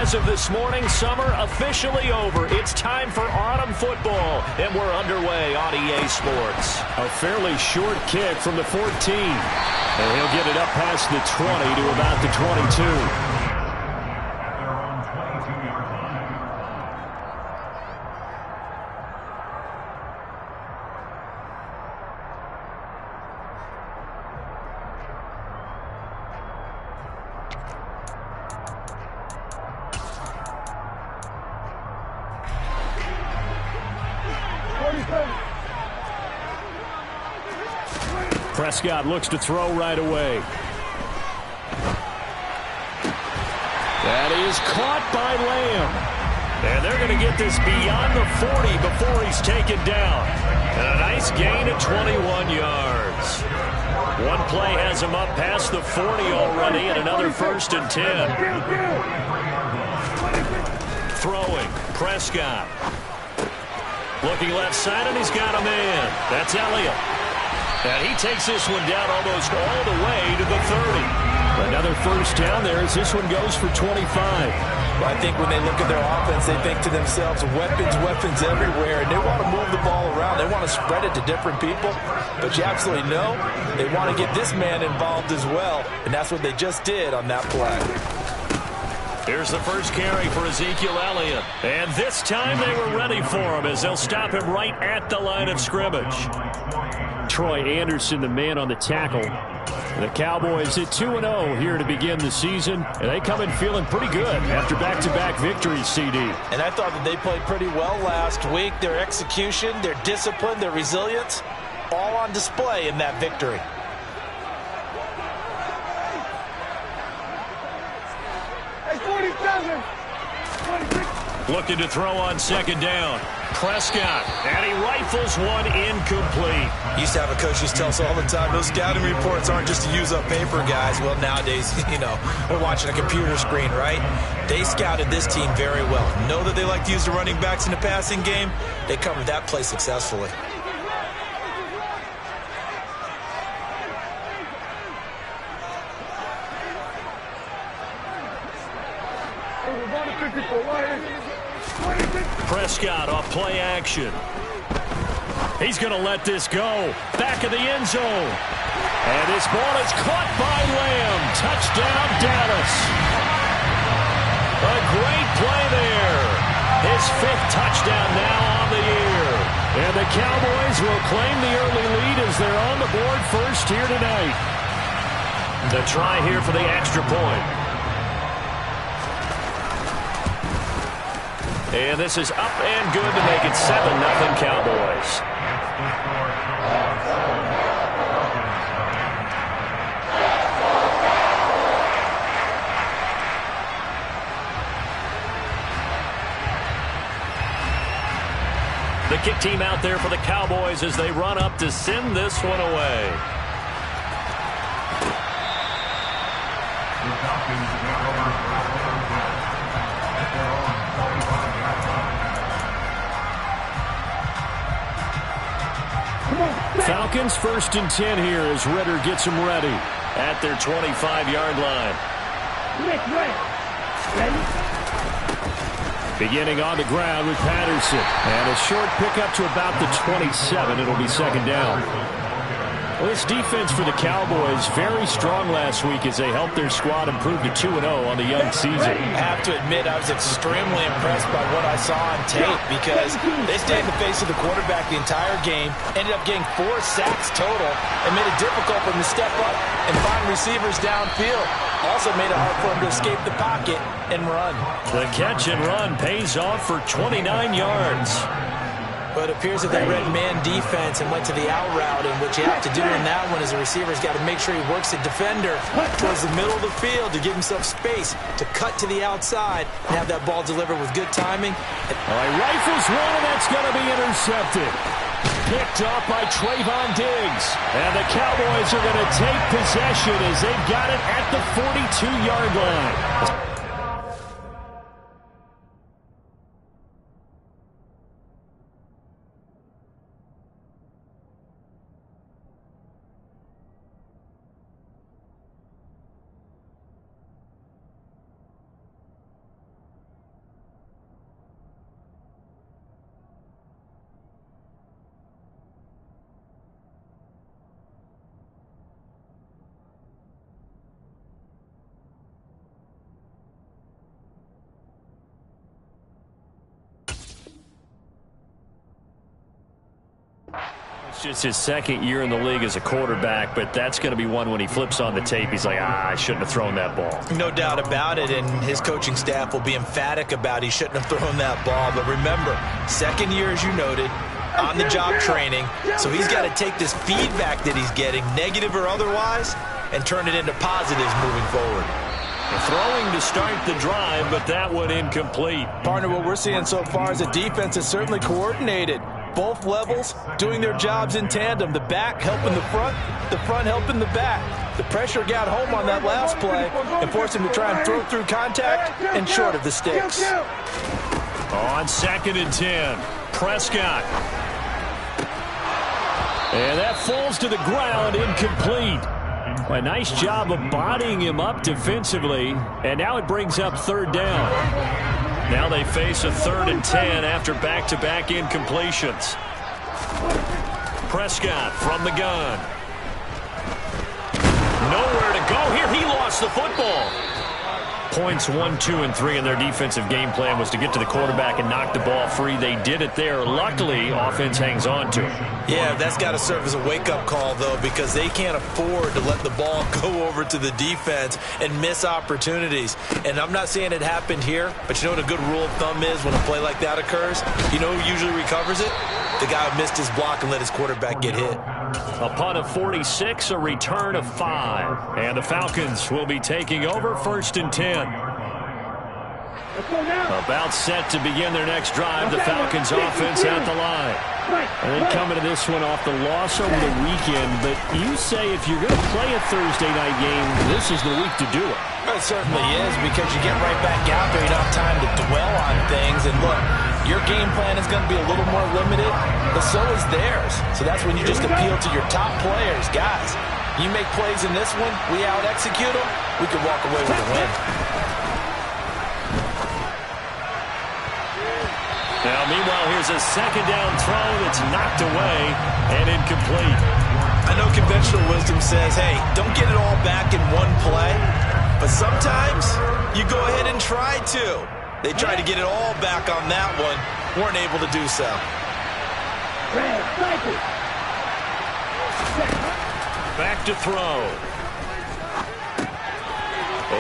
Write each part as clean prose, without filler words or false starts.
As of this morning, summer officially over. It's time for autumn football, and we're underway on EA Sports. A fairly short kick from the 14. And he'll get it up past the 20 to about the 22. Prescott looks to throw right away. That is caught by Lamb. And they're going to get this beyond the 40 before he's taken down. And a nice gain of 21 yards. One play has him up past the 40 already, and another 1st and 10. Throwing, Prescott. Looking left side, and he's got a man. That's Elliott. And he takes this one down almost all the way to the 30. Another 1st down there as this one goes for 25. Well, I think when they look at their offense, they think to themselves, weapons everywhere, and they want to move the ball around. They want to spread it to different people, but you absolutely know they want to get this man involved as well, and that's what they just did on that play. Here's the first carry for Ezekiel Elliott. And this time they were ready for him as they'll stop him right at the line of scrimmage. Troy Anderson, the man on the tackle. The Cowboys at 2-0 here to begin the season, and they come in feeling pretty good after back-to-back victories, CD. And I thought that they played pretty well last week. Their execution, their discipline, their resilience, all on display in that victory. Looking to throw on 2nd down. Prescott, and he rifles one incomplete. Used to have a coach who used to tell us all the time, those scouting reports aren't just to use up paper, guys. Well, nowadays, we're watching a computer screen, right? They scouted this team very well. Know that they like to use the running backs in the passing game. They covered that play successfully. Prescott off play action. He's going to let this go. Back of the end zone. And this ball is caught by Lamb. Touchdown, Dallas. A great play there. His 5th touchdown now on the year. And the Cowboys will claim the early lead as they're on the board first here tonight. The try here for the extra point. And this is up and good to make it 7-0 Cowboys. The kick team out there for the Cowboys as they run up to send this one away. Falcons 1st and 10 here as Ritter gets them ready at their 25-yard line. Beginning on the ground with Patterson. And a short pickup to about the 27. It'll be 2nd down. Well, this defense for the Cowboys very strong last week as they helped their squad improve to 2-0 on the young season. I have to admit, I was extremely impressed by what I saw on tape because they stayed in the face of the quarterback the entire game, ended up getting 4 sacks total, and made it difficult for them to step up and find receivers downfield. Also made it hard for them to escape the pocket and run. The catch and run pays off for 29 yards. But it appears that they read man defense and went to the out route, and what you have to do in that one is the receiver's got to make sure he works the defender towards the middle of the field to give himself space to cut to the outside and have that ball delivered with good timing. All right, rifles one, and that's going to be intercepted. Picked off by Trayvon Diggs. And the Cowboys are going to take possession as they've got it at the 42-yard line. just his second year in the league as a quarterback, but that's going to be one when he flips on the tape. He's like, I shouldn't have thrown that ball. No doubt about it, and his coaching staff will be emphatic about he shouldn't have thrown that ball. But remember, second year, as you noted, on-the-job training, so he's got to take this feedback that he's getting, negative or otherwise, and turn it into positives moving forward. Throwing to start the drive, but that one incomplete. Partner, what we're seeing so far is a defense is certainly coordinated. Both levels doing their jobs in tandem. The back helping the front helping the back. The pressure got home on that last play and forced him to try and throw through contact and short of the sticks. On 2nd and 10, Prescott. And that falls to the ground, incomplete. A nice job of bodying him up defensively, and now it brings up 3rd down. Now they face a 3rd and 10 after back-to-back incompletions. Prescott from the gun. Nowhere to go here. He lost the football. Points 1, 2, and 3 in their defensive game plan was to get to the quarterback and knock the ball free. They did it there. Luckily, offense hangs on to it. Yeah, that's got to serve as a wake-up call, though, because they can't afford to let the ball go over to the defense and miss opportunities. And I'm not saying it happened here, but you know what a good rule of thumb is when a play like that occurs? You know who usually recovers it? The guy who missed his block and let his quarterback get hit. A punt of 46, a return of 5. And the Falcons will be taking over 1st and 10. About set to begin their next drive. The Falcons offense at the line. And then coming to this one off the loss over the weekend. But you say if you're going to play a Thursday night game, this is the week to do it. Well, it certainly is, because you get right back out there. You don't have time to dwell on things. And look, your game plan is going to be a little more limited, but so is theirs. So that's when you just appeal to your top players. Guys, you make plays in this one, we out-execute them, we can walk away with a win. Now, meanwhile, here's a 2nd down throw that's knocked away and incomplete. I know conventional wisdom says, hey, don't get it all back in one play, but sometimes you go ahead and try to. They tried to get it all back on that one, weren't able to do so. Back to throw.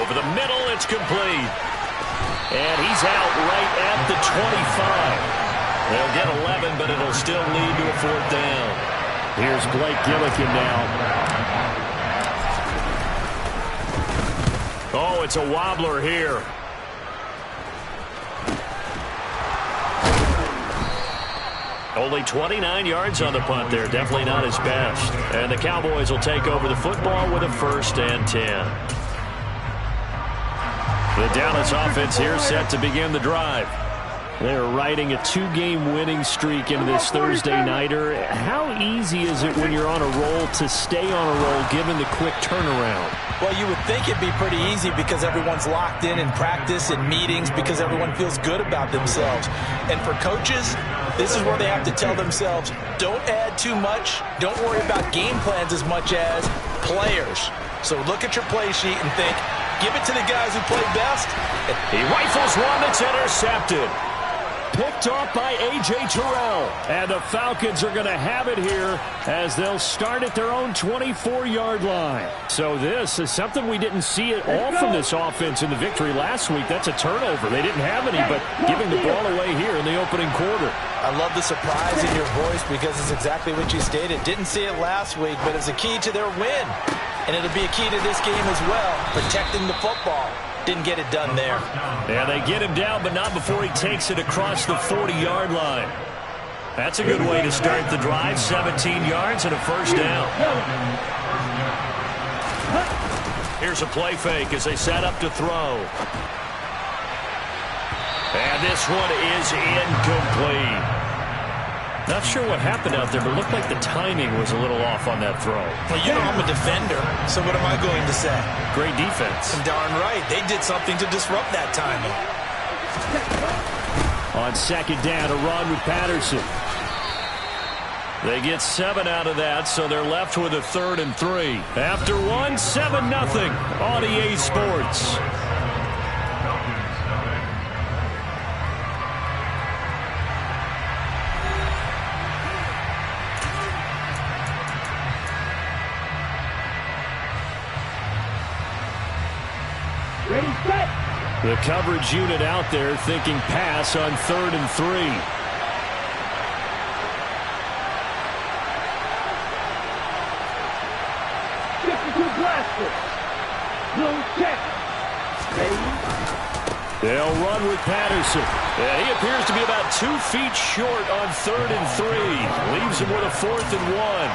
Over the middle, it's complete. And he's out right at the 25. They'll get 11, but it'll still lead to a 4th down. Here's Blake Gillikin now. Oh, it's a wobbler here. Only 29 yards on the punt there. Definitely not his best. And the Cowboys will take over the football with a 1st and 10. The Dallas offense here set to begin the drive. They're riding a 2-game winning streak into this Thursday nighter. How easy is it when you're on a roll to stay on a roll given the quick turnaround? Well, you would think it'd be pretty easy because everyone's locked in practice and meetings, because everyone feels good about themselves. And for coaches, this is where they have to tell themselves, don't add too much. Don't worry about game plans as much as players. So look at your play sheet and think, give it to the guys who play best. He rifles one that's intercepted. Picked off by A.J. Terrell. And the Falcons are going to have it here as they'll start at their own 24-yard line. So this is something we didn't see at all from this offense in the victory last week. That's a turnover. They didn't have any, but giving the ball away here in the opening quarter. I love the surprise in your voice because it's exactly what you stated. Didn't see it last week, but it's a key to their win. And it'll be a key to this game as well, protecting the football. Didn't get it done there. Yeah, they get him down, but not before he takes it across the 40-yard line. That's a good way to start the drive. 17 yards and a 1st down. Here's a play fake as they set up to throw. And this one is incomplete. Not sure what happened out there, but it looked like the timing was a little off on that throw. Well, you know I'm a defender, so what am I going to say? Great defense. And darn right, they did something to disrupt that timing. On 2nd down, a run with Patterson. They get 7 out of that, so they're left with a 3rd and 3. After one, 7-0 on EA Sports. The coverage unit out there thinking pass on 3rd and 3. They'll run with Patterson. Yeah, he appears to be about 2 feet short on 3rd and 3. Leaves him with a 4th and 1.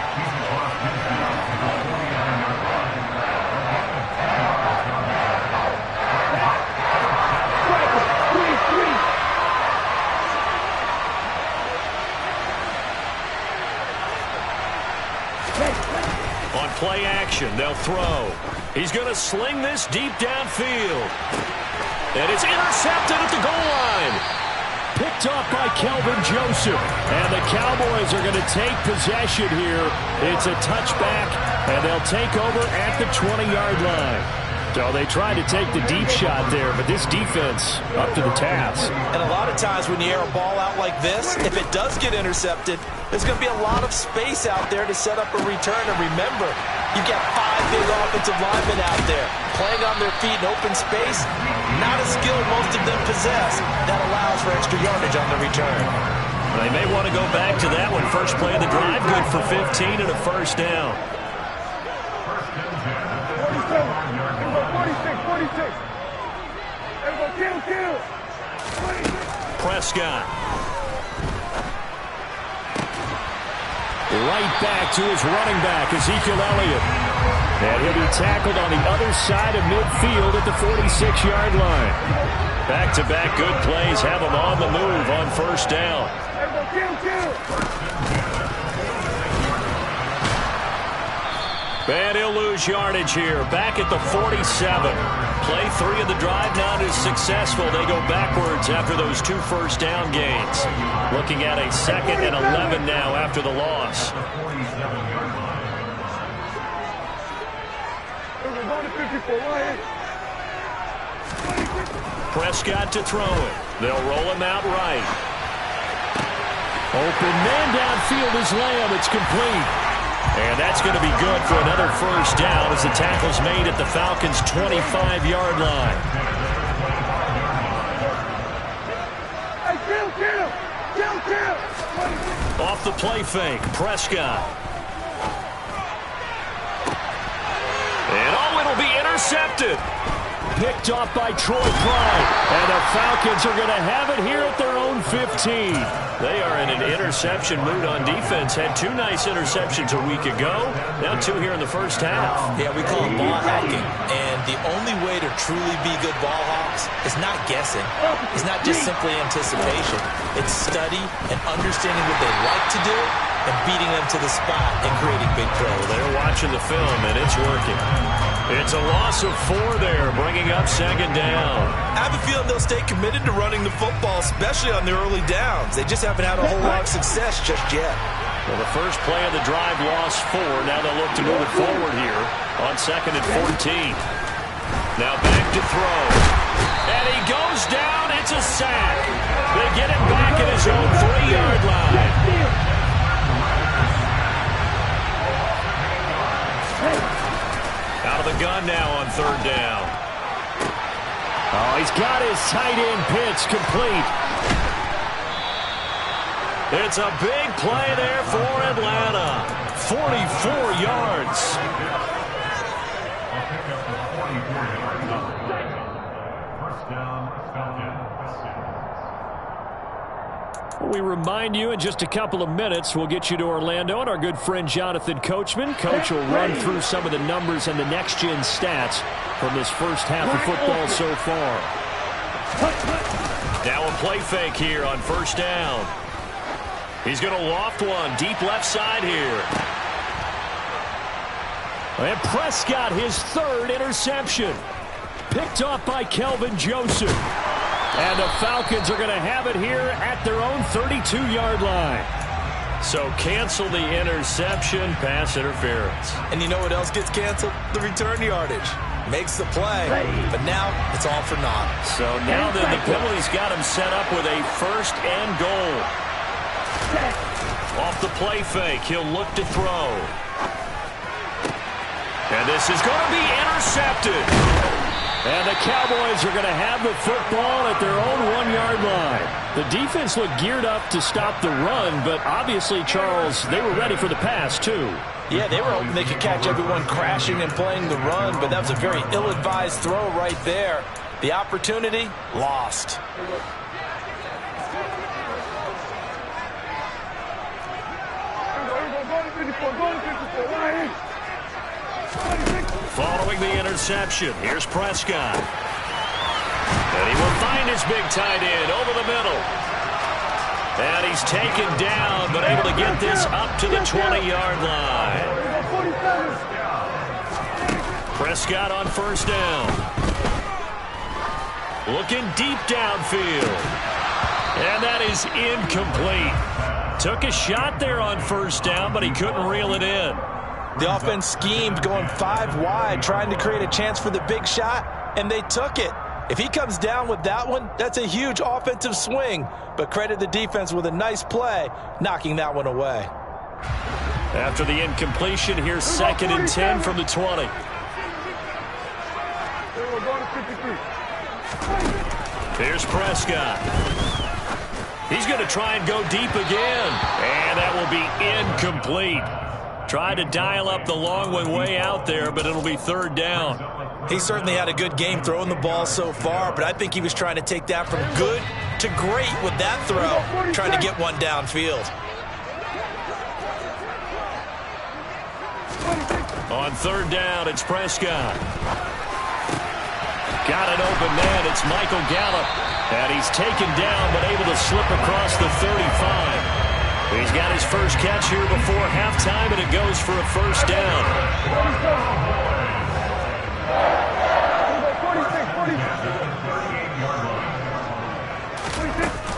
On play action, they'll throw. He's going to sling this deep downfield. And it's intercepted at the goal line. Picked off by Kelvin Joseph. And the Cowboys are going to take possession here. It's a touchback, and they'll take over at the 20-yard line. So they tried to take the deep shot there, but this defense up to the task. And a lot of times when you air a ball out like this, if it does get intercepted, there's going to be a lot of space out there to set up a return. And remember, you've got 5 big offensive linemen out there playing on their feet in open space. Not a skill most of them possess that allows for extra yardage on the return. They may want to go back to that one. First play of the drive, good for 15 and a first down. 46. Prescott. Right back to his running back, Ezekiel Elliott. And he'll be tackled on the other side of midfield at the 46-yard line. Back-to-back good plays have him on the move on first down. And he'll lose yardage here. Back at the 47. Play 3 of the drive not as successful. They go backwards after those 2 first down gains. Looking at a 2nd and 11 now after the loss. Prescott to throw it. They'll roll him out right. Open man downfield is Lamb. It's complete. And that's going to be good for another first down as the tackle's made at the Falcons' 25-yard line. Off the play fake, Prescott. And it'll be intercepted. Picked off by Troy Pride. And the Falcons are going to have it here at their own 15. They are in an interception mood on defense. Had 2 nice interceptions a week ago. Now 2 here in the first half. Yeah, we call it ball hawking. And the only way to truly be good ball hawks is not guessing. It's not just simply anticipation. It's study and understanding what they like to do and beating them to the spot and creating big plays. They're watching the film, and it's working. It's a loss of 4 there, bringing up 2nd down. I have a feeling they'll stay committed to running the football, especially on their early downs. They just haven't had a whole lot of success just yet. Well, the first play of the drive lost 4. Now they'll look to move it forward here on 2nd and 14. Now back to throw. And he goes down. It's a sack. They get him back at his own 3-yard line. Out of the gun now on 3rd down. Oh, he's got his tight end pitch complete. It's a big play there for Atlanta. 44 yards. We remind you in just a couple of minutes we'll get you to Orlando and our good friend Jonathan Coachman. Coach will run through some of the numbers and the next-gen stats from this first half of football so far. Now a play fake here on first down. He's going to loft one deep left side here. And Prescott, his 3rd interception. Picked off by Kelvin Joseph. And the Falcons are going to have it here at their own 32-yard line. So cancel the interception, pass interference. And you know what else gets canceled? The return yardage. Makes the play, but now it's all for naught. So now then the penalty's got him set up with a 1st and goal. Off the play fake, he'll look to throw. And this is going to be intercepted. And the Cowboys are going to have the football at their own 1-yard line. The defense looked geared up to stop the run, but obviously, Charles, they were ready for the pass, too. Yeah, they were hoping they could catch everyone crashing and playing the run, but that was a very ill-advised throw right there. The opportunity, lost. Following the interception, here's Prescott. And he will find his big tight end over the middle. And he's taken down, but able to get this up to the 20-yard line. Prescott on first down. Looking deep downfield. And that is incomplete. Took a shot there on first down, but he couldn't reel it in. The offense schemed going 5 wide, trying to create a chance for the big shot, and they took it. If he comes down with that one, that's a huge offensive swing. But credit the defense with a nice play, knocking that one away. After the incompletion, here's 2nd and 10 from the 20. Here's Prescott. He's going to try and go deep again. And that will be incomplete. Tried to dial up the long one way out there, but it'll be 3rd down. He certainly had a good game throwing the ball so far, but I think he was trying to take that from good to great with that throw, trying to get one downfield. On 3rd down, it's Prescott. Got an open man. It's Michael Gallup. And he's taken down, but able to slip across the 35. He's got his first catch here before halftime, and it goes for a 1st down.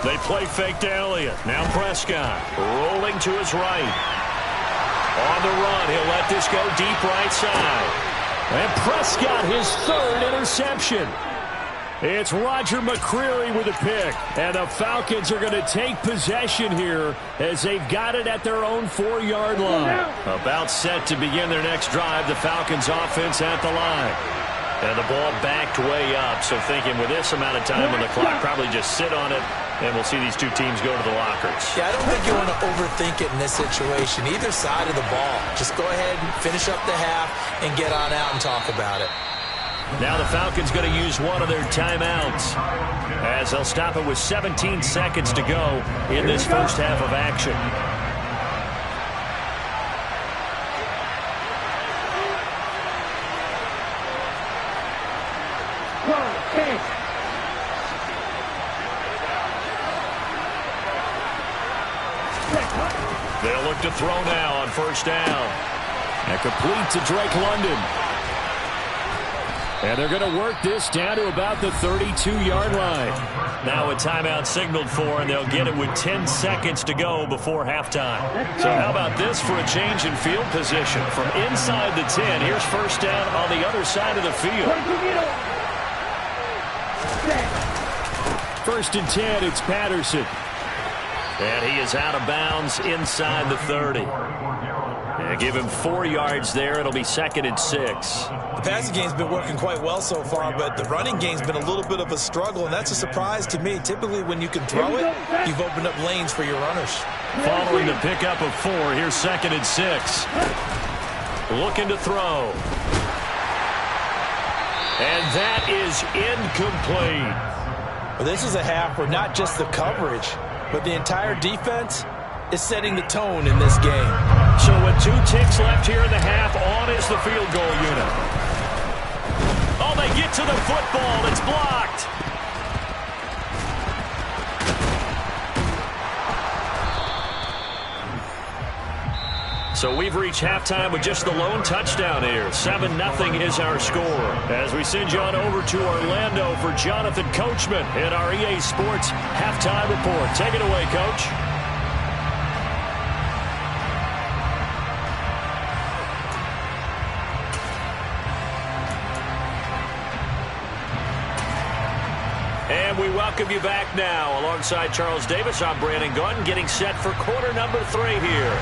They play fake to Elliott. Now Prescott rolling to his right. On the run, he'll let this go deep right side. And Prescott, his 3rd interception. It's Roger McCreary with a pick. And the Falcons are going to take possession here as they've got it at their own 4-yard line. About set to begin their next drive, the Falcons offense at the line. And the ball backed way up, so thinking with this amount of time on the clock, probably just sit on it, and we'll see these two teams go to the lockers. Yeah, I don't think you want to overthink it in this situation, either side of the ball. Just go ahead and finish up the half and get on out and talk about it. Now the Falcons going to use one of their timeouts as they'll stop it with 17 seconds to go in this first half of action. They'll look to throw now on first down. And complete to Drake London. And they're going to work this down to about the 32-yard line. Now a timeout signaled for, and they'll get it with 10 seconds to go before halftime. So how about this for a change in field position? From inside the 10, here's first down on the other side of the field. 1st and 10, it's Patterson. And he is out of bounds inside the 30. And give him 4 yards there. It'll be 2nd and 6. The passing game's been working quite well so far, but the running game's been a little bit of a struggle, and that's a surprise to me. Typically, when you can throw it, you've opened up lanes for your runners. Following the pickup of 4, here's 2nd and 6. Looking to throw. And that is incomplete. Well, this is a half where not just the coverage, but the entire defense is setting the tone in this game. So with 2 ticks left here in the half, on is the field goal unit. Oh, they get to the football. It's blocked. So we've reached halftime with just the lone touchdown here. 7-0 is our score. As we send you on over to Orlando for Jonathan Coachman in our EA Sports Halftime Report. Take it away, Coach. And we welcome you back now. Alongside Charles Davis, I'm Brandon Gaudin, getting set for quarter number 3 here.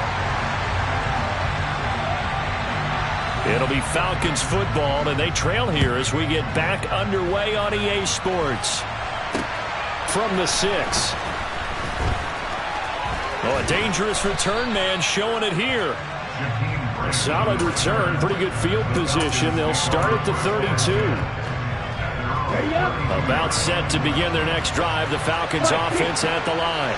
It'll It'll be Falcons football, and they trail here as we get back underway on EA Sports. From the 6. Oh, a dangerous return man showing it here. A solid return, pretty good field position. They'll start at the 32. About set to begin their next drive. The Falcons offense at the line.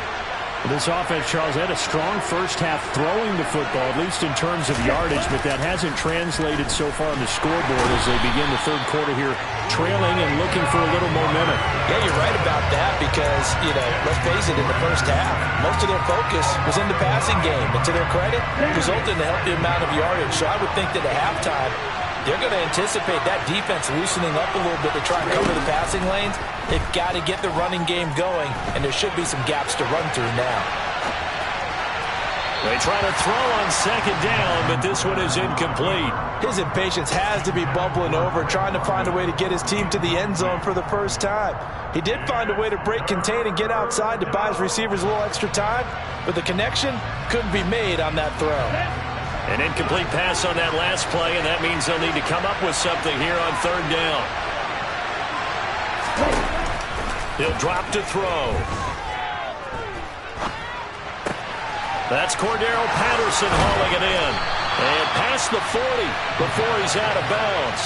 This offense, Charles, had a strong first half throwing the football, at least in terms of yardage, but that hasn't translated so far on the scoreboard as they begin the third quarter here, trailing and looking for a little momentum. Yeah, you're right about that because, let's face it, in the first half, most of their focus was in the passing game. And to their credit, it resulted in a healthy amount of yardage. So I would think that at halftime, they're going to anticipate that defense loosening up a little bit to try and cover the passing lanes. They've got to get the running game going, and there should be some gaps to run through now. They try to throw on second down, but this one is incomplete. His impatience has to be bubbling over, trying to find a way to get his team to the end zone for the first time. He did find a way to break contain and get outside to buy his receivers a little extra time, but the connection couldn't be made on that throw. An incomplete pass on that last play, and that means they'll need to come up with something here on third down. He'll drop to throw. That's Cordero Patterson hauling it in. And past the 40 before he's out of bounds.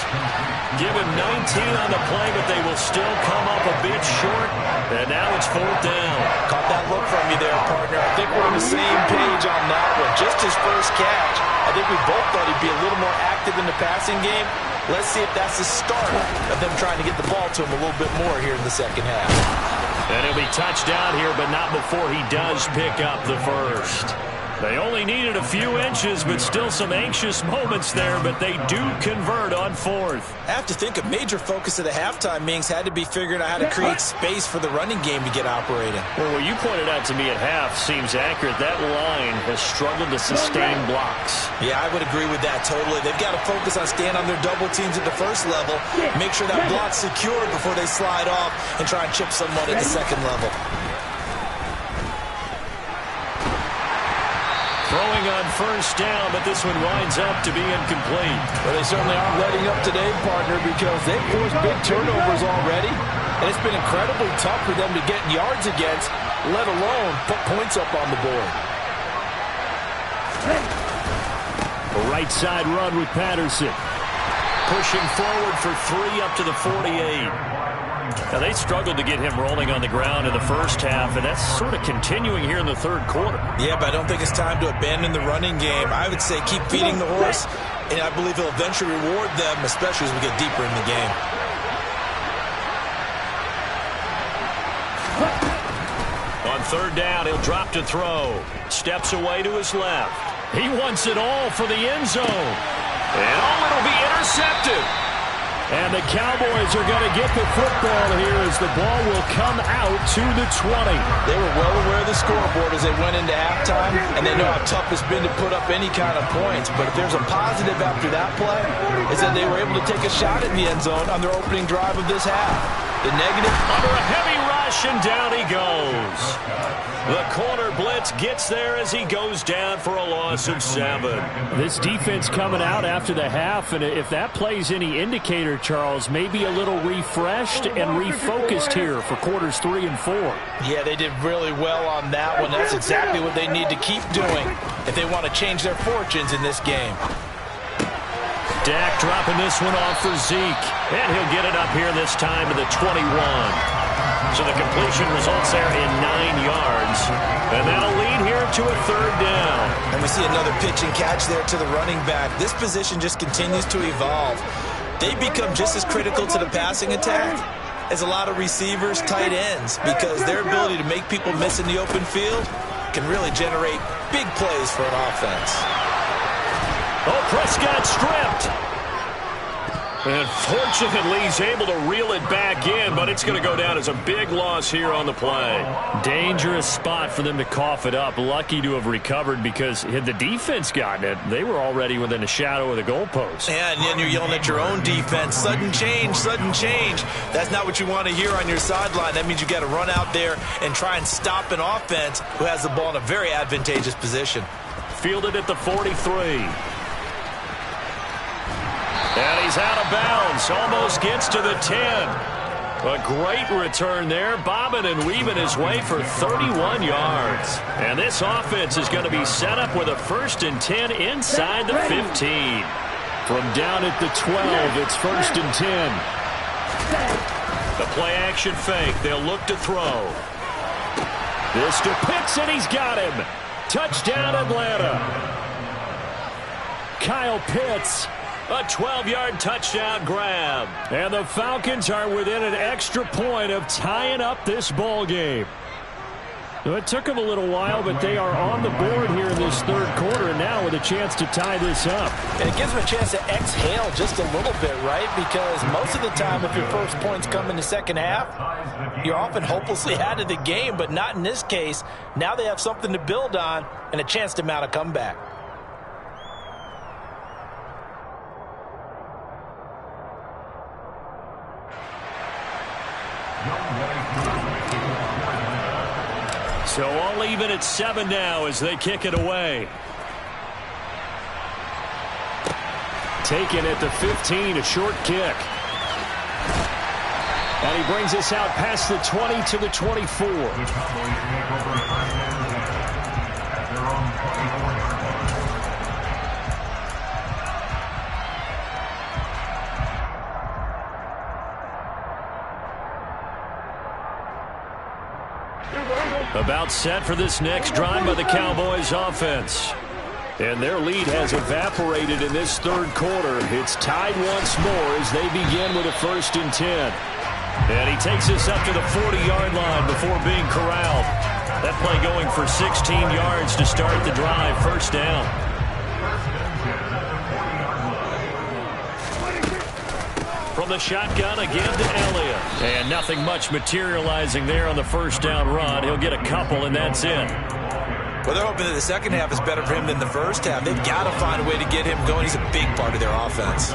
Give him 19 on the play, but they will still come up a bit short. And now it's fourth down. Caught that look from you there, partner. I think we're on the same page on that one. Just his first catch. I think we both thought he'd be a little more active in the passing game. Let's see if that's the start of them trying to get the ball to him a little bit more here in the second half. And he'll be touched down here, but not before he does pick up the first. They only needed a few inches, but still some anxious moments there, but they do convert on fourth. I have to think a major focus of the halftime meetings had to be figuring out how to create space for the running game to get operating. Well, what you pointed out to me at half seems accurate. That line has struggled to sustain blocks. Yeah, I would agree with that totally. They've got to focus on staying on their double teams at the first level, make sure that block's secured before they slide off and try and chip someone at the second level. Throwing on first down, but this one winds up to be incomplete. Well, they certainly aren't letting up today, partner, because they've forced big turnovers already, and it's been incredibly tough for them to get yards against, let alone put points up on the board. A right side run with Patterson. Pushing forward for 3 up to the 48. Now, they struggled to get him rolling on the ground in the first half, and that's sort of continuing here in the third quarter. Yeah, but I don't think it's time to abandon the running game. I would say keep feeding the horse, and I believe he'll eventually reward them, especially as we get deeper in the game. On third down, he'll drop to throw. Steps away to his left. He wants it all for the end zone. And it'll be intercepted. And the Cowboys are going to get the football here as the ball will come out to the 20. They were well aware of the scoreboard as they went into halftime, and they know how tough it's been to put up any kind of points. But if there's a positive after that play, is that they were able to take a shot in the end zone on their opening drive of this half. The negative, under a heavy rush, and down he goes. The corner blitz gets there as he goes down for a loss of 7. This defense coming out after the half, and if that plays any indicator, Charles, maybe a little refreshed and refocused here for quarters 3 and 4. Yeah, they did really well on that one. That's exactly what they need to keep doing if they want to change their fortunes in this game. Dak dropping this one off for Zeke, and he'll get it up here this time to the 21. So the completion results there in 9 yards. And that'll lead here to a third down. And we see another pitch and catch there to the running back. This position just continues to evolve. They become just as critical to the passing attack as a lot of receivers, tight ends, because their ability to make people miss in the open field can really generate big plays for an offense. Oh, Prescott stripped. And fortunately, he's able to reel it back in, but it's going to go down as a big loss here on the play. Dangerous spot for them to cough it up. Lucky to have recovered because had the defense gotten it, they were already within a shadow of the goalpost. Yeah, and then you're yelling at your own defense. Sudden change, sudden change. That's not what you want to hear on your sideline. That means you got to run out there and try and stop an offense who has the ball in a very advantageous position. Fielded at the 43. And he's out of bounds. Almost gets to the 10. A great return there, bobbing and weaving his way for 31 yards. And this offense is going to be set up with a 1st and 10 inside the 15. From down at the 12, it's 1st and 10. The play-action fake. They'll look to throw. This to Pitts, and he's got him. Touchdown, Atlanta. Kyle Pitts. A 12-yard touchdown grab. And the Falcons are within an extra point of tying up this ball game. It took them a little while, but they are on the board here in this 3rd quarter, and now with a chance to tie this up. And it gives them a chance to exhale just a little bit, right? Because most of the time, if your first points come in the second half, you're often hopelessly out of the game, but not in this case. Now they have something to build on and a chance to mount a comeback. So all even at 7 now as they kick it away. Taken at the 15, a short kick. And he brings us out past the 20 to the 24. About set for this next drive by the Cowboys offense. And their lead has evaporated in this 3rd quarter. It's tied once more as they begin with a 1st and 10. And he takes us up to the 40-yard line before being corralled. That play going for 16 yards to start the drive. 1st down. From the shotgun again to Elliott. And nothing much materializing there on the 1st down run. He'll get a couple, and that's it. Well, they're hoping that the second half is better for him than the first half. They've got to find a way to get him going. He's a big part of their offense.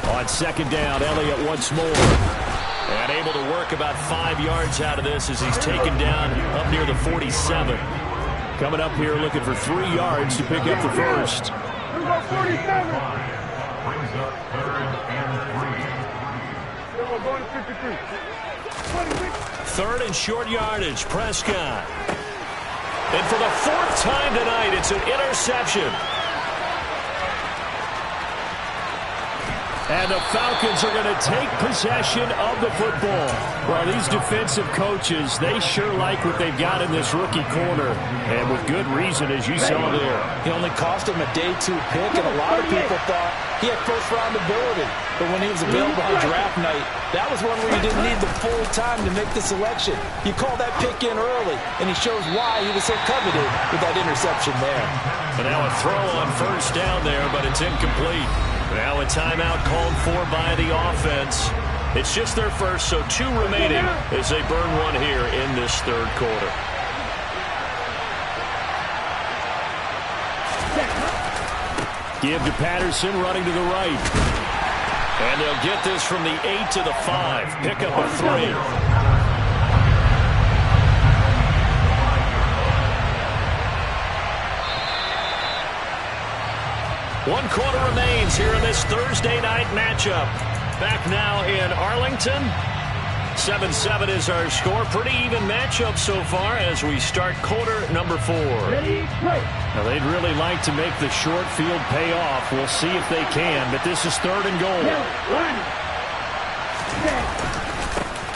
On 2nd down, Elliott once more. And able to work about 5 yards out of this as he's taken down up near the 47. Coming up here looking for 3 yards to pick up the first. 47. Brings up 3rd and 3. 3rd and short yardage, Prescott. And for the 4th time tonight, it's an interception. And the Falcons are going to take possession of the football. Well, these defensive coaches, they sure like what they've got in this rookie corner. And with good reason, as you saw there. He only cost him a day 2 pick, and a lot of people thought he had first-round ability. But when he was available on draft night, that was one where you didn't need the full time to make the selection. You call that pick in early, and he shows why he was so coveted with that interception there. And now a throw on 1st down there, but it's incomplete. Now a timeout called for by the offense. It's just their first, so 2 remaining as they burn one here in this 3rd quarter. Give to Patterson, running to the right. And they'll get this from the 8 to the 5. Pick up a 3. One quarter remains here in this Thursday night matchup. Back now in Arlington. 7-7 is our score. Pretty even matchup so far as we start quarter number 4. Now they'd really like to make the short field pay off. We'll see if they can, but this is 3rd and goal.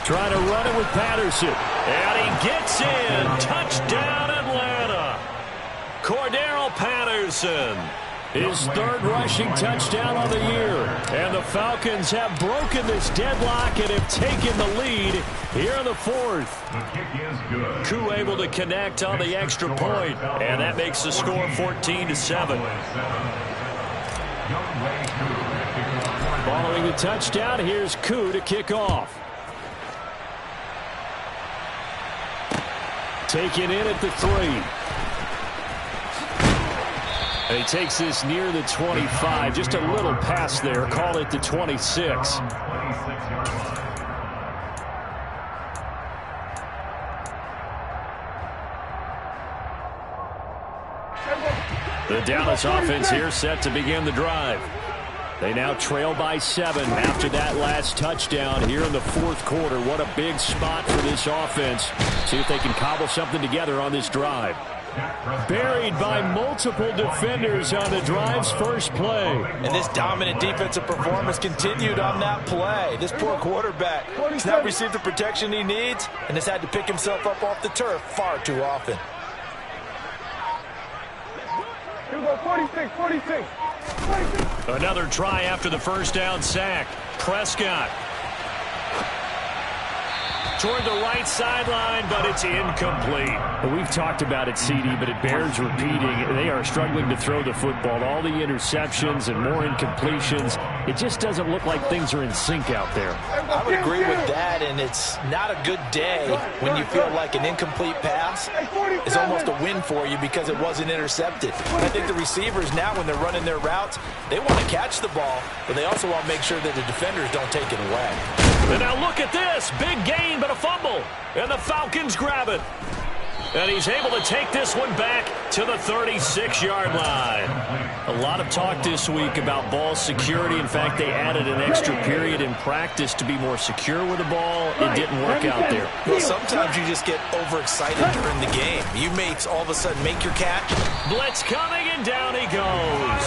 Trying to run it with Patterson. And he gets in. Touchdown, Atlanta. Cordero Patterson. His 3rd rushing touchdown on the year. And the Falcons have broken this deadlock and have taken the lead here in the 4th. The kick is good. Koo able to connect on the extra point, and that makes the score 14-7. Following the touchdown, here's Koo to kick off. Taken in at the 3. And he takes this near the 25. Just a little pass there. Call it the 26. The Dallas offense here set to begin the drive. They now trail by 7 after that last touchdown here in the fourth quarter. What a big spot for this offense. See if they can cobble something together on this drive. Buried by multiple defenders on the drive's first play. And this dominant defensive performance continued on that play. This poor quarterback has not received the protection he needs and has had to pick himself up off the turf far too often. Here we go, 46, 46. Another try after the first down sack. Prescott toward the right sideline, but it's incomplete. We've talked about it, CD, but it bears repeating. They are struggling to throw the football. All the interceptions and more incompletions. It just doesn't look like things are in sync out there. I would agree with that, and it's not a good day when you feel like an incomplete pass is almost a win for you because it wasn't intercepted. And I think the receivers now, when they're running their routes, they want to catch the ball, but they also want to make sure that the defenders don't take it away. And now look at this. Big gain, but a fumble. And the Falcons grab it. And he's able to take this one back to the 36-yard line. A lot of talk this week about ball security. In fact, they added an extra period in practice to be more secure with the ball. It didn't work out there. Well, sometimes you just get overexcited during the game. You may all of a sudden make your catch. Blitz coming, and down he goes.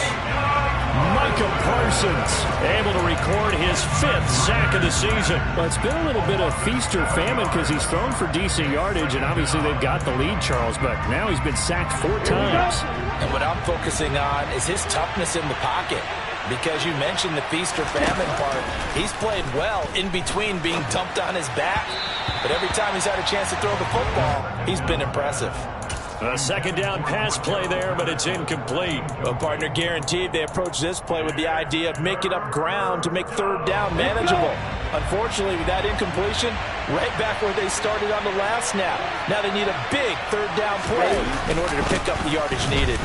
Micah Parsons able to record his 5th sack of the season. Well, it's been a little bit of feast or famine because he's thrown for decent yardage, and obviously they've got the lead, Charles, but now he's been sacked 4 times. And what I'm focusing on is his toughness in the pocket, because you mentioned the feast or famine part. He's played well in between being dumped on his back, but every time he's had a chance to throw the football, he's been impressive. A second down pass play there, but it's incomplete. Well, partner, guaranteed they approach this play with the idea of making up ground to make third down manageable. Unfortunately, with that incompletion, right back where they started on the last snap. Now they need a big third down play in order to pick up the yardage needed.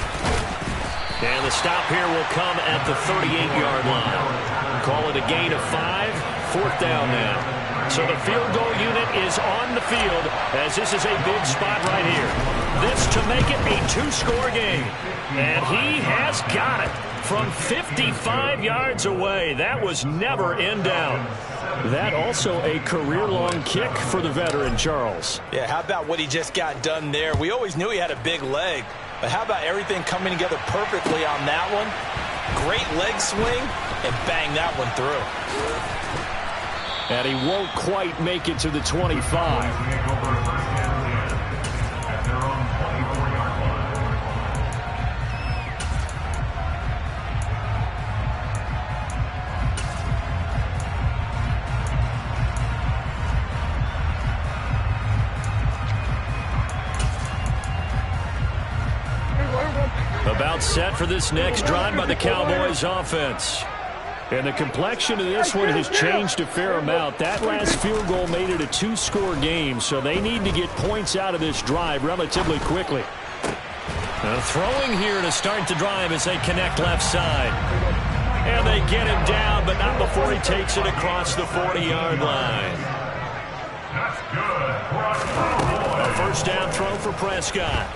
And the stop here will come at the 38-yard line. Call it a gain of 5. Fourth down now. So the field goal unit is on the field as this is a big spot right here. This to make it a 2-score game. And he has got it from 55 yards away. That was never in doubt. That also a career-long kick for the veteran, Charles. Yeah, how about what he just got done there? We always knew he had a big leg, but how about everything coming together perfectly on that one? Great leg swing, and bang that one through. And he won't quite make it to the 25. About set for this next drive by the Cowboys offense. And the complexion of this one has changed a fair amount. That last field goal made it a 2-score game, so they need to get points out of this drive relatively quickly. Throwing here to start the drive as they connect left side. And they get him down, but not before he takes it across the 40-yard line. A first down throw for Prescott.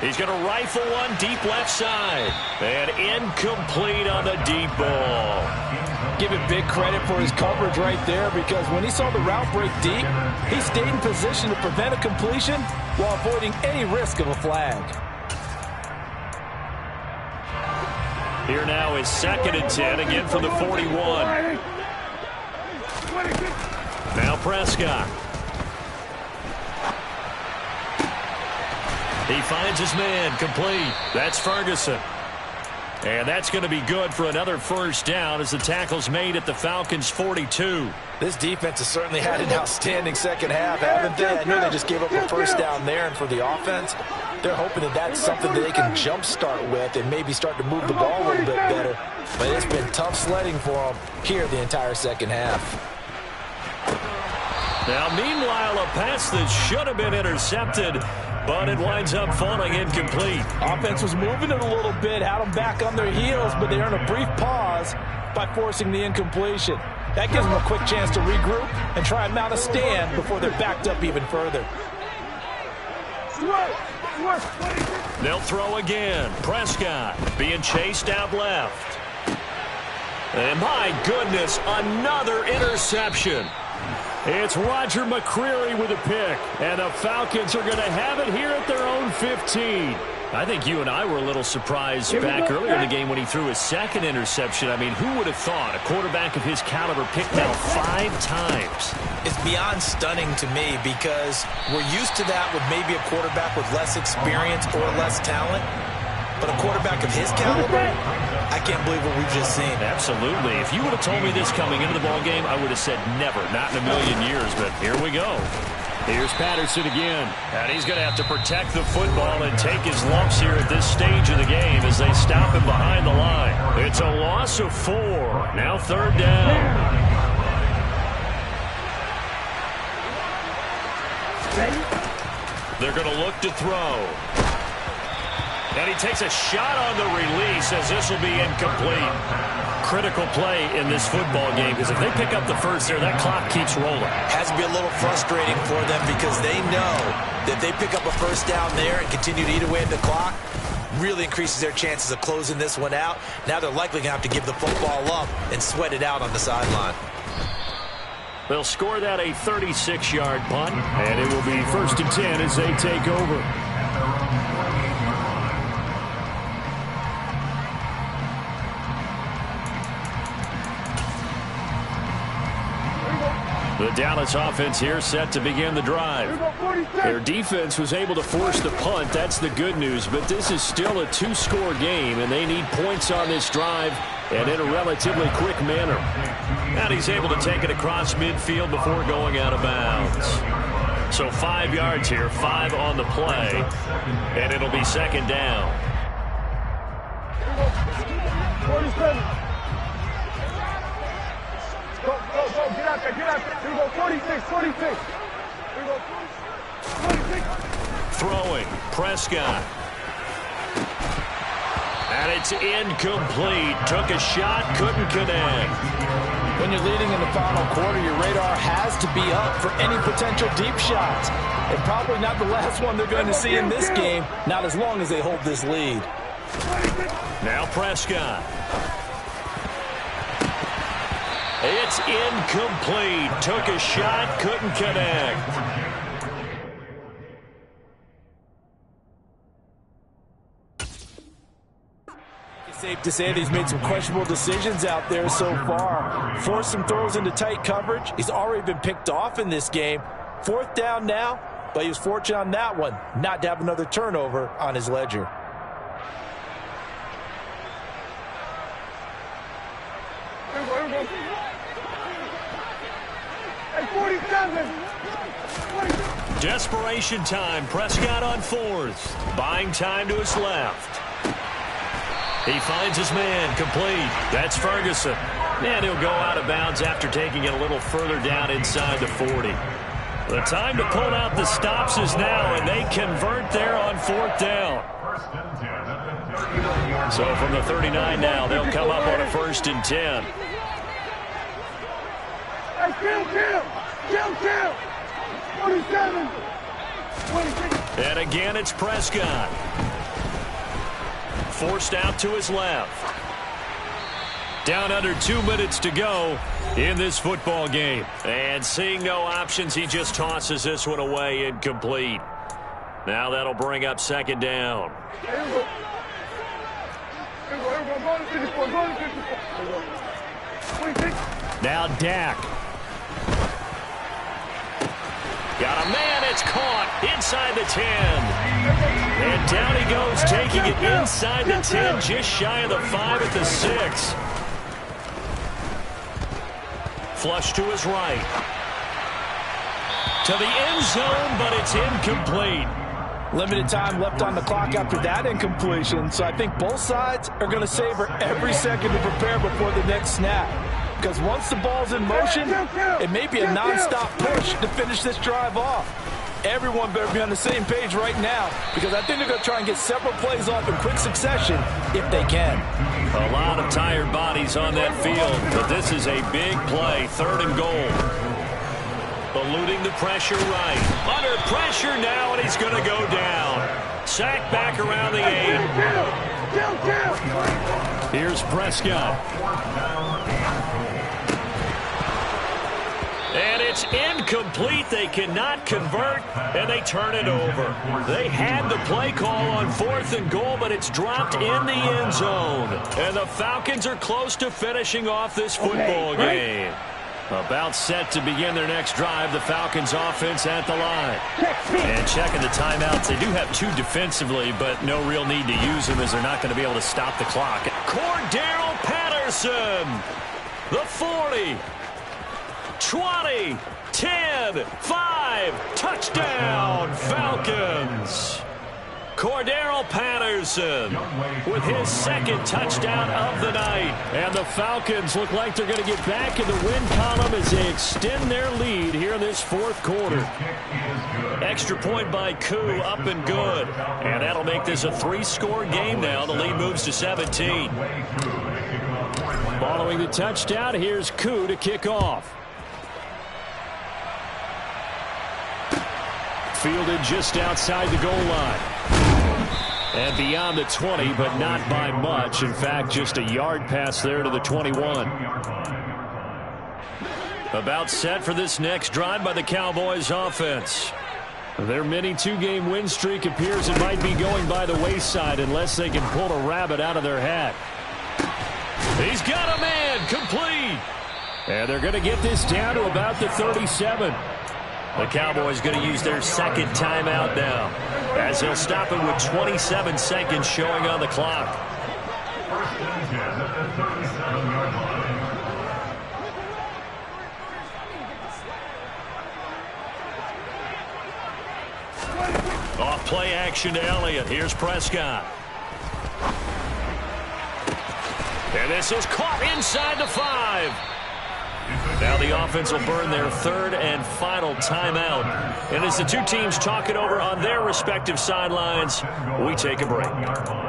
He's going to rifle one deep left side. And incomplete on the deep ball. Give him big credit for his coverage right there, because when he saw the route break deep, he stayed in position to prevent a completion while avoiding any risk of a flag. Here now is 2nd and 10, again from the 41. Now Prescott. He finds his man, complete. That's Ferguson. And that's going to be good for another first down as the tackle's made at the Falcons' 42. This defense has certainly had an outstanding second half, haven't they? I know they just gave up a first down there, and for the offense, they're hoping that that's something that they can jumpstart with and maybe start to move the ball a little bit better. But it's been tough sledding for them here the entire second half. Now, meanwhile, a pass that should have been intercepted, but it winds up falling incomplete. Offense was moving it a little bit, had them back on their heels, but they earned a brief pause by forcing the incompletion. That gives them a quick chance to regroup and try and mount a stand before they're backed up even further. They'll throw again. Prescott being chased out left. And my goodness, another interception. It's Roger McCreary with a pick. And the Falcons are going to have it here at their own 15. I think you and I were a little surprised back earlier in the game when he threw his second interception. I mean, who would have thought a quarterback of his caliber picked out 5 times? It's beyond stunning to me because we're used to that with maybe a quarterback with less experience or less talent. But a quarterback of his caliber, I can't believe what we've just seen. Absolutely. If you would have told me this coming into the ballgame, I would have said never, not in a million years. But here we go. Here's Patterson again. And he's going to have to protect the football and take his lumps here at this stage of the game as they stop him behind the line. It's a loss of 4. Now 3rd down. They're going to look to throw. And he takes a shot on the release as this will be incomplete. Critical play in this football game because if they pick up the first there, that clock keeps rolling. Has to be a little frustrating for them because they know that if they pick up a first down there and continue to eat away at the clock, really increases their chances of closing this one out. Now they're likely going to have to give the football up and sweat it out on the sideline. They'll score that a 36-yard punt, and it will be 1st and 10 as they take over. The Dallas offense here set to begin the drive. Their defense was able to force the punt. That's the good news. But this is still a 2-score game, and they need points on this drive and in a relatively quick manner. And he's able to take it across midfield before going out of bounds. So 5 yards here, 5 on the play, and it'll be 2nd down. 47. Go, get out there. Here we go, 46. Here we go, 46. Throwing, Prescott. And it's incomplete. Took a shot, couldn't connect. When you're leading in the final quarter, your radar has to be up for any potential deep shots. And probably not the last one they're going to see in this game, not as long as they hold this lead. Now Prescott. It's incomplete. Took a shot, couldn't connect. It's safe to say that he's made some questionable decisions out there so far. Forced some throws into tight coverage. He's already been picked off in this game. 4th down now, but he was fortunate on that one not to have another turnover on his ledger. Here we go. Hey, 47. Desperation time. Prescott on 4th. Buying time to his left. He finds his man complete. That's Ferguson. And he'll go out of bounds after taking it a little further down inside the 40. The time to pull out the stops is now, and they convert there on 4th down. So from the 39 now, they'll come up on a 1st and 10. Kill. 47. 26. And again, it's Prescott. Forced out to his left. Down under 2 minutes to go in this football game. And seeing no options, he just tosses this one away incomplete. Now that'll bring up 2nd down. Now Dak. Got a man, it's caught inside the 10. And down he goes, taking it inside the 10, just shy of the 5 at the 6. Flush to his right. To the end zone, but it's incomplete. Limited time left on the clock after that incompletion, so I think both sides are going to savor every second to prepare before the next snap. Because once the ball's in motion, it may be a nonstop push to finish this drive off. Everyone better be on the same page right now, because I think they're going to try and get several plays off in quick succession if they can. A lot of tired bodies on that field, but this is a big play, 3rd and goal. Eluding the pressure right. Under pressure now, and he's going to go down. sack back around the 8. Here's Prescott. And it's incomplete. They cannot convert, and they turn it over. They had the play call on 4th and goal, but it's dropped in the end zone. And the Falcons are close to finishing off this football game. About set to begin their next drive, the Falcons offense at the line. And checking the timeouts. They do have 2 defensively, but no real need to use them as they're not going to be able to stop the clock. Cordero Patterson, the 40. 20, 10, 5, touchdown, Falcons. Cordero Patterson with his 2nd touchdown of the night. And the Falcons look like they're going to get back in the win column as they extend their lead here in this 4th quarter. Extra point by Koo, up and good. And that'll make this a 3-score game now. The lead moves to 17. Following the touchdown, here's Koo to kick off. Fielded just outside the goal line. And beyond the 20, but not by much. In fact, just a yard pass there to the 21. About set for this next drive by the Cowboys offense. Their mini 2-game win streak appears it might be going by the wayside unless they can pull a rabbit out of their hat. He's got a man, complete. And they're going to get this down to about the 37. The Cowboys going to use their 2nd timeout now, as they'll stop it with 27 seconds showing on the clock. Off play action to Elliott. Here's Prescott. And this is caught inside the 5. Now the offense will burn their 3rd and final timeout. And as the 2 teams talk it over on their respective sidelines, we take a break.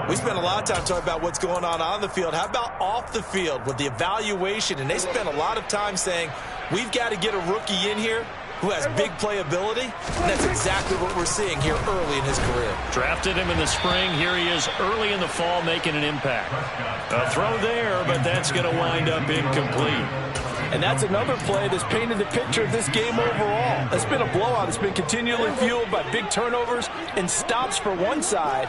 We spent a lot of time talking about what's going on the field. How about off the field with the evaluation? And they spent a lot of time saying, we've got to get a rookie in here who has big playability. And that's exactly what we're seeing here early in his career. Drafted him in the spring. Here he is early in the fall making an impact. A throw there, but that's going to wind up incomplete. And that's another play that's painted the picture of this game overall. It's been a blowout. It's been continually fueled by big turnovers and stops for one side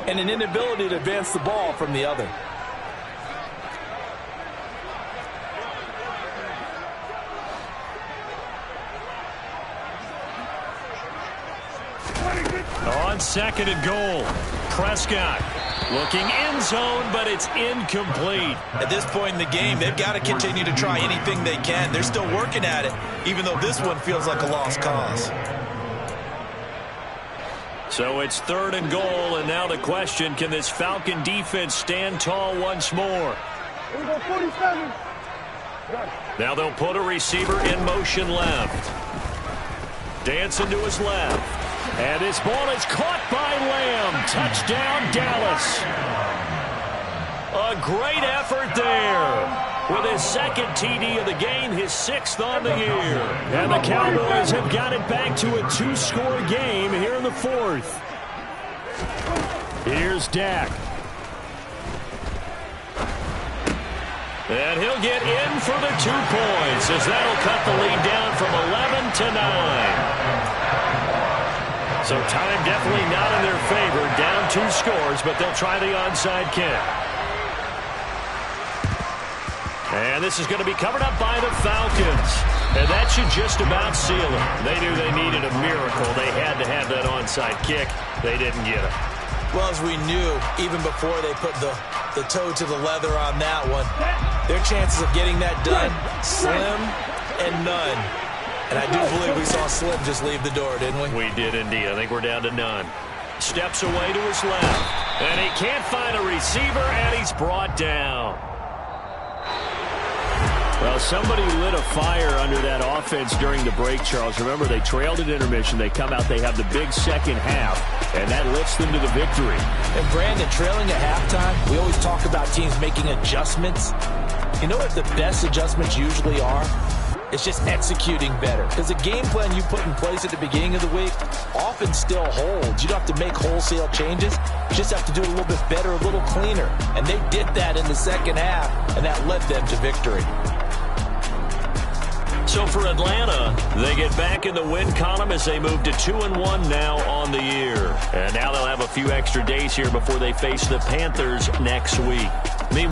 and an inability to advance the ball from the other. On 2nd and goal, Prescott looking end zone, but it's incomplete. At this point in the game, they've got to continue to try anything they can. They're still working at it, even though this one feels like a lost cause. So it's 3rd and goal, and now the question, can this Falcon defense stand tall once more? Now they'll put a receiver in motion left. Dancing to his left. And this ball is caught by Lamb. Touchdown, Dallas. A great effort there. With his 2nd TD of the game, his 6th on the year. And the Cowboys have got it back to a 2-score game here in the 4th. Here's Dak. And he'll get in for the 2 points, as that'll cut the lead down from 11 to 9. So time definitely not in their favor. Down 2 scores, but they'll try the onside kick. And this is going to be covered up by the Falcons. And that should just about seal it. They knew they needed a miracle. They had to have that onside kick. They didn't get it. Well, as we knew, even before they put the toe to the leather on that one, their chances of getting that done, slim and none. And I do believe we saw Slim just leave the door, didn't we? We did indeed. I think we're down to none. Steps away to his left. And he can't find a receiver, and he's brought down. Well, somebody lit a fire under that offense during the break, Charles. Remember, they trailed at intermission. They come out, they have the big second half, and that lifts them to the victory. And, Brandon, trailing at halftime, we always talk about teams making adjustments. You know what the best adjustments usually are? It's just executing better. Because the game plan you put in place at the beginning of the week often still holds. You don't have to make wholesale changes. You just have to do it a little bit better, a little cleaner. And they did that in the second half, and that led them to victory. So for Atlanta, they get back in the win column as they move to 2-1 now on the year. And now they'll have a few extra days here before they face the Panthers next week.